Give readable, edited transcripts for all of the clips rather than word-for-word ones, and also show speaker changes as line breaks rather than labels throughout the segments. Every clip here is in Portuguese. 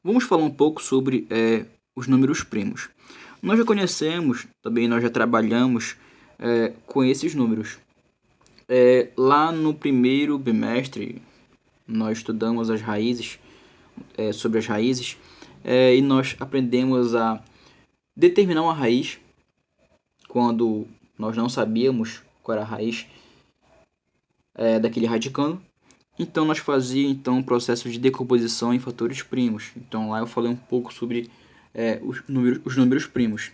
Vamos falar um pouco sobre os números primos. Nós já conhecemos, também nós já trabalhamos com esses números. Lá no primeiro bimestre, nós estudamos as raízes, sobre as raízes, e nós aprendemos a determinar uma raiz quando nós não sabíamos qual era a raiz daquele radicando. Então nós fazíamos um processo de decomposição em fatores primos. Então lá eu falei um pouco sobre os números primos.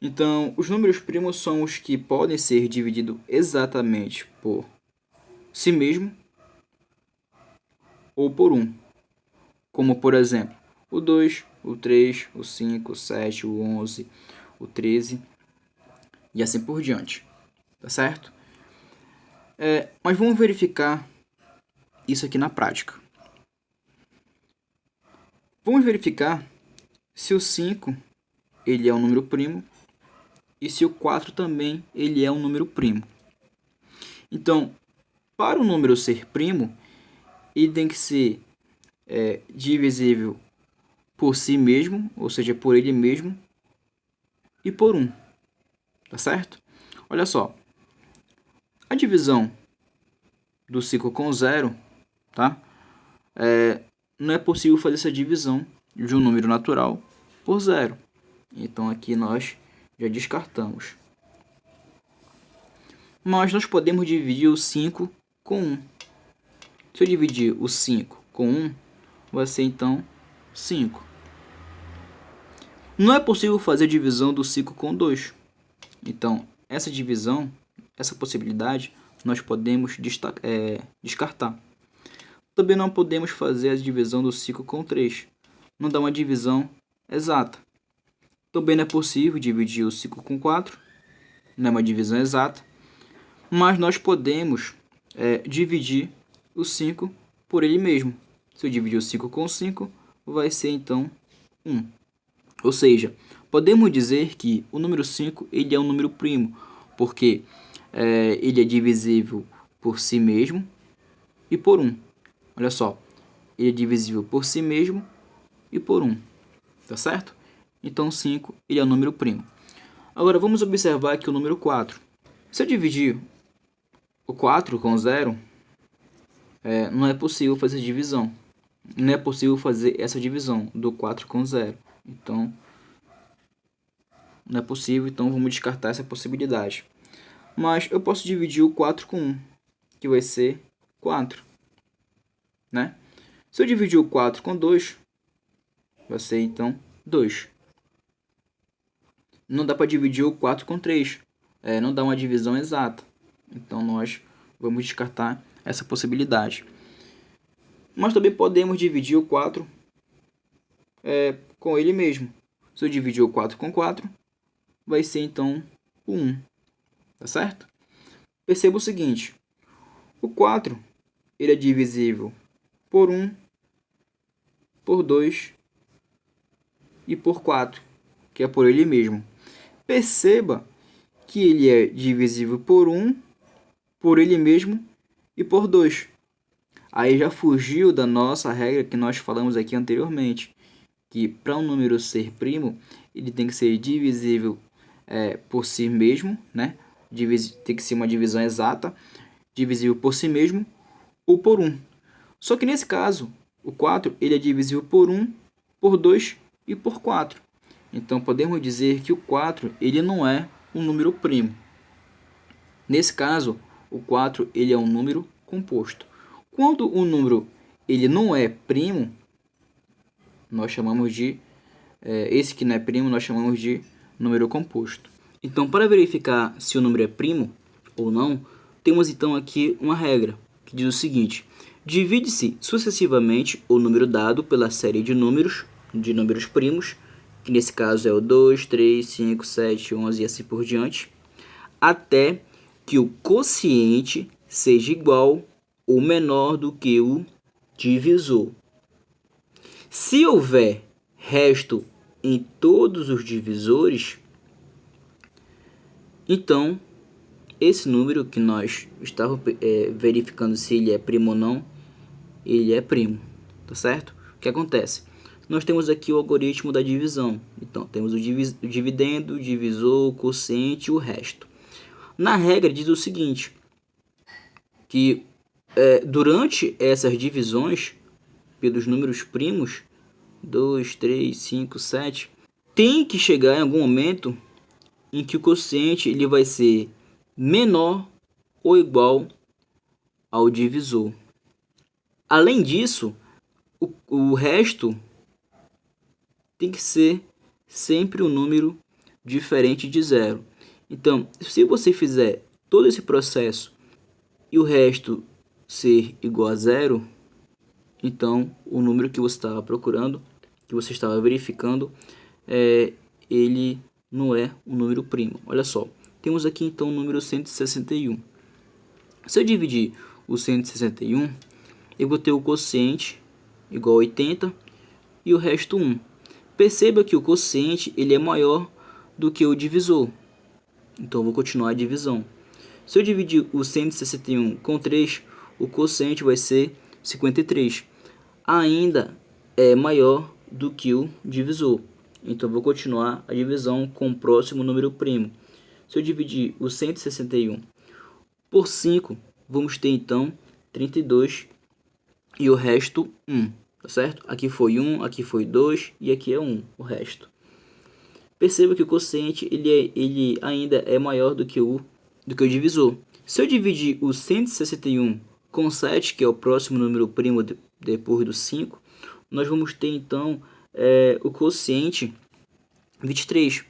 Então os números primos são os que podem ser divididos exatamente por si mesmo ou por um. Como por exemplo, o 2, o 3, o 5, o 7, o 11, o 13 e assim por diante. Tá certo? Mas vamos verificar isso aqui na prática. Vamos verificar se o 5 ele é um número primo e se o 4 também ele é um número primo. Então, para o número ser primo, ele tem que ser divisível por si mesmo, ou seja, por ele mesmo, e por 1. Tá certo? Olha só. A divisão do 5 com 0, tá? Não é possível fazer essa divisão de um número natural por 0. Então aqui nós já descartamos. Mas nós podemos dividir o 5 com 1. Se eu dividir o 5 com 1, vai ser então 5. Não é possível fazer a divisão do 5 com 2. Então, essa divisão, essa possibilidade, nós podemos descartar. Também não podemos fazer a divisão do 5 com 3. Não dá uma divisão exata. Também não é possível dividir o 5 com 4. Não é uma divisão exata. Mas nós podemos dividir o 5 por ele mesmo. Se eu dividir o 5 com 5, vai ser então 1. Ou seja, podemos dizer que o número 5 ele é um número primo, porque ele é divisível por si mesmo e por 1. Olha só, ele é divisível por si mesmo e por 1. Tá certo? Então 5 ele é um número primo. Agora vamos observar aqui o número 4. Se eu dividir o 4 com 0, não é possível fazer divisão. Não é possível fazer essa divisão do 4 com 0. Então, não é possível, então vamos descartar essa possibilidade. Mas eu posso dividir o 4 com 1, que vai ser 4. Né? Se eu dividir o 4 com 2, vai ser então 2. Não dá para dividir o 4 com 3. Não dá uma divisão exata. Então nós vamos descartar essa possibilidade. Mas também podemos dividir o 4 com ele mesmo. Se eu dividir o 4 com 4, vai ser então o 1. Tá certo? Perceba o seguinte. O 4 ele é divisível por 1, por 2 e por 4, que é por ele mesmo. Perceba que ele é divisível por 1, por ele mesmo e por 2. Aí já fugiu da nossa regra que nós falamos aqui anteriormente, que para um número ser primo, ele tem que ser divisível por si mesmo, né? Tem que ser uma divisão exata, divisível por si mesmo ou por 1. Só que nesse caso, o 4 ele é divisível por 1, por 2 e por 4. Então podemos dizer que o 4 ele não é um número primo. Nesse caso, o 4 ele é um número composto. Quando o número ele não é primo, nós chamamos de esse que não é primo, nós chamamos de número composto. Então, para verificar se o número é primo ou não, temos então aqui uma regra que diz o seguinte: divide-se sucessivamente o número dado pela série de números primos, que nesse caso é o 2, 3, 5, 7, 11 e assim por diante, até que o quociente seja igual ou menor do que o divisor. Se houver resto em todos os divisores, então esse número que nós estávamos verificando se ele é primo ou não, ele é primo, tá certo? O que acontece? nós temos aqui o algoritmo da divisão. Então, temos o dividendo, o divisor, o quociente e o resto. Na regra diz o seguinte, que durante essas divisões pelos números primos, 2, 3, 5, 7, tem que chegar em algum momento em que o quociente ele vai ser menor ou igual ao divisor. Além disso, o resto tem que ser sempre um número diferente de zero. Então, se você fizer todo esse processo e o resto ser igual a zero, então o número que você estava procurando, que você estava verificando, ele não é um número primo. Olha só, temos aqui então o número 161. Se eu dividir o 161, eu vou ter o quociente igual a 80 e o resto 1. Perceba que o quociente ele é maior do que o divisor. Então eu vou continuar a divisão. Se eu dividir o 161 com 3, o quociente vai ser 53. Ainda é maior do que o divisor. Então eu vou continuar a divisão com o próximo número primo. Se eu dividir o 161 por 5, vamos ter então 32 e o resto 1. Tá certo? Aqui foi 1, aqui foi 2 e aqui é 1, o resto. Perceba que o quociente ele ainda é maior do que o divisor. Se eu dividir o 161 com 7, que é o próximo número primo depois do 5, nós vamos ter então o quociente 23.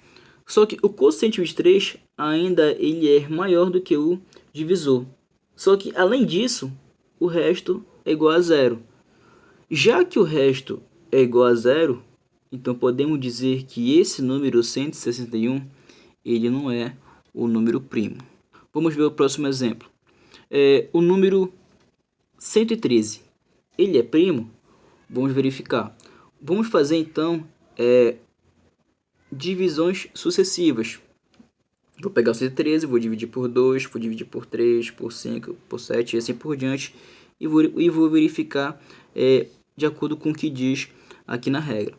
Só que o quociente 23 ainda ele é maior do que o divisor. Só que além disso, o resto é igual a zero. Já que o resto é igual a zero, então podemos dizer que esse número 161 ele não é o número primo. Vamos ver o próximo exemplo. O número 113, ele é primo? Vamos verificar. Vamos fazer então divisões sucessivas. Vou pegar o 113, vou dividir por 2, vou dividir por 3, por 5, por 7 e assim por diante. E vou verificar de acordo com o que diz aqui na regra.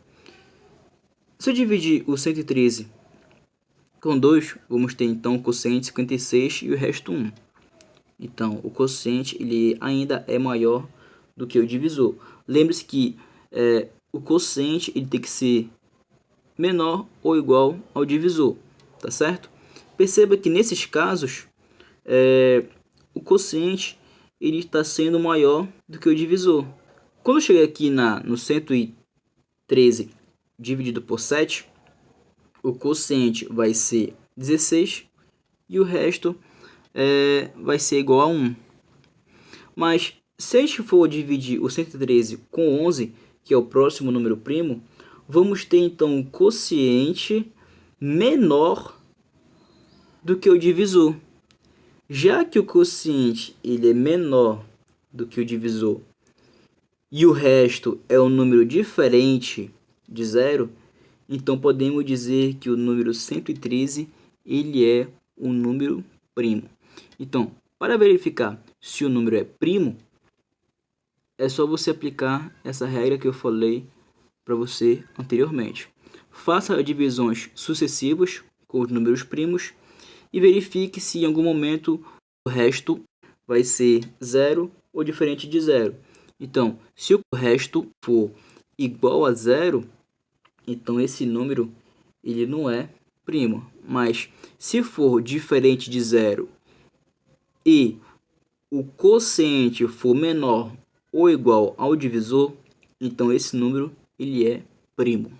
Se eu dividir o 113 com 2, vamos ter então o quociente 56 e o resto 1. Então, o quociente ele ainda é maior do que o divisor. Lembre-se que o quociente ele tem que ser menor ou igual ao divisor, tá certo? Perceba que nesses casos, o quociente ele está sendo maior do que o divisor. Quando eu chegar aqui no 113 dividido por 7, o quociente vai ser 16 e o resto vai ser igual a 1. Mas se a gente for dividir o 113 com 11, que é o próximo número primo, vamos ter então um quociente menor do que o divisor. Já que o quociente ele é menor do que o divisor e o resto é um número diferente de zero, então podemos dizer que o número 113 ele é um número primo. Então, para verificar se o número é primo, é só você aplicar essa regra que eu falei para você anteriormente. Faça divisões sucessivas com os números primos e verifique se em algum momento o resto vai ser zero ou diferente de zero. Então, se o resto for igual a zero, então esse número ele não é primo. Mas se for diferente de zero e o quociente for menor ou igual ao divisor, então esse número ele é primo.